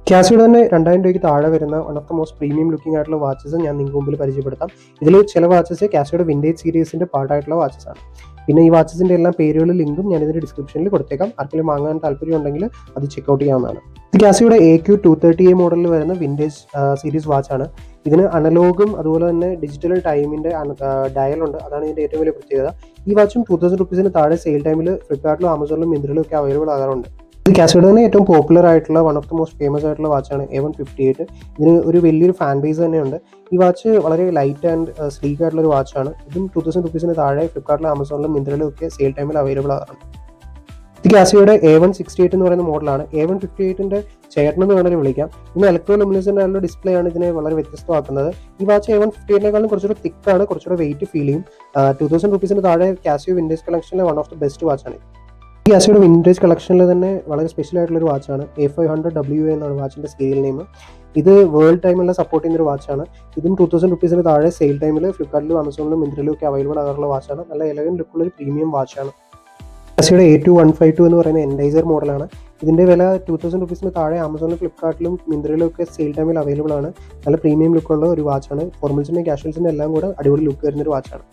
കാസിയോടെ തന്നെ 2000 രൂപയ്ക്ക് താഴെ വരുന്ന one of the most premium looking ആയിട്ടുള്ള വാച്ചസ് ഞാൻ നിങ്ങൾക്ക് മുമ്പിൽ പരിചയപ്പെടുത്താം. ഇതിൽ ചില വാച്ചസ് കാസിയോടെ വിൻറ്റേജ് സീരീസിന്റെ പാർട്ടായിട്ടുള്ള വാച്ചസ് ആണ്. പിന്നെ ഈ വാച്ചസിന്റെ എല്ലാം പേരുകളും ലിങ്കും ഞാൻ ഇതിന്റെ ഡിസ്ക്രിപ്ഷനിൽ കൊടുത്തേക്കാം. ആർക്കെങ്കിലും വാങ്ങാൻ താല്പര്യം ഉണ്ടെങ്കിൽ അത് ചെക്ക്ഔട്ട് ചെയ്യാവുന്നതാണ്. ഇത് കാസിയോടെ AQ230A മോഡലിൽ വരുന്ന വിൻറ്റേജ് സീരീസ് വാച്ചാണ്. ഇതിന് അനലോഗും അതുപോലെ തന്നെ ഡിജിറ്റൽ ടൈമിന്റെ ഡയലുണ്ട്. അതാണ് ഇതിന്റെ ഏറ്റവും വലിയ പ്രത്യേകത. ഈ വാച്ചും 2000 റുപ്പീസിന് താഴെ സെയിൽ ടൈമിൽ ഫ്ലിപ്കാർട്ടിലും ആമസോണിലും മിന്ത്രയിലും ഒക്കെ അവൈലബിൾ ആകാറുണ്ട്. ഇത് കാസിയോടെ തന്നെ ഏറ്റവും പോപ്പുലർ ആയിട്ടുള്ള one of the most famous ആയിട്ടുള്ള വാച്ചാണ് A158. ഇതിന് ഒരു വലിയൊരു ഫാൻ ബേസ് തന്നെയുണ്ട്. ഈ വാച്ച് വളരെ ലൈറ്റ് ആൻഡ് സ്ലീക്ക് ആയിട്ടുള്ള ഒരു വാച്ചാണ്. ഇതും 2000 റുപ്പീസിന് താഴെ ഫ്ലിപ്കാർട്ടിലും ആമസോണിലും മിന്ത്രയിലും ഒക്കെ സെയിൽ ടൈമിൽ അവൈലബിൾ ആകാറുണ്ട്. ഇത് കാസിയോടെ A168 എന്ന് പറയുന്ന മോഡലാണ്. A158ന്റെ ചേട്ടൻ എന്ന് വേണമെങ്കിൽ വിളിക്കാം. ഇന്ന് ഇലക്ട്രോ ലുമിനസെന്റ് ആയിട്ടുള്ള ഡിസ്പ്ലേ ആണ് ഇതിനെ വളരെ വ്യത്യസ്തമാക്കുന്നത്. ഈ വാച്ച് A158നേക്കാളും കുറച്ചുകൂടെ തിക്കാണ്, കുറച്ചുകൂടെ വെയിറ്റ് ഫീൽ ചെയ്യും. 2000 റുപ്പീസിന് താഴെ കാസിയോ വിൻറ്റേജ് കളക്ഷനിലെ വൺ ഓഫ് ദ ബെസ്റ്റ് വാച്ചാണ്. ഈ കാസിയോടെ വിൻറ്റേജ് കളക്ഷനിൽ തന്നെ വളരെ സ്പെഷ്യൽ ആയിട്ടുള്ള ഒരു വാച്ചാണ്. A500WA എന്നാണ് വാച്ചിന്റെ സീരിയൽ നെയിം. ഇത് വേൾഡ് ടൈമെല്ലാം സപ്പോർട്ട് ചെയ്യുന്ന ഒരു വാച്ചാണ്. ഇതും 2000 റുപ്പീസിന് താഴെ സെയിൽ ടൈമിൽ ഫ്ലിപ്കാർട്ടിലും ആമസോണിലും മിന്ത്രയിലും ഒക്കെ അവൈലബിൾ ആകാറുള്ള വാച്ചാണ്. നല്ല എലഗന്റ് ലുക്കുള്ള ഒരു പ്രീമിയം വാച്ചാണ്. കാസിയോടെ A2152 എന്ന് പറയുന്ന എൻഡൈസർ മോഡലാണ്. ഇതിന്റെ വില 2000 റുപ്പീസിന് താഴെ ആമസോണിലും ഫ്ലിപ്കാർട്ടിലും മിന്ത്രയിലും ഒക്കെ സെയിൽ ടൈമിൽ അവൈലബിൾ ആണ്. നല്ല പ്രീമിയം ലുക്കുള്ള ഒരു വാച്ചാണ്. ഫോർമൽസിന്റെ കാഷ്വൽസിന്റെ എല്ലാം കൂടെ അടിപൊളി ലുക്ക് വരുന്ന ഒരു വാച്ചാണ്.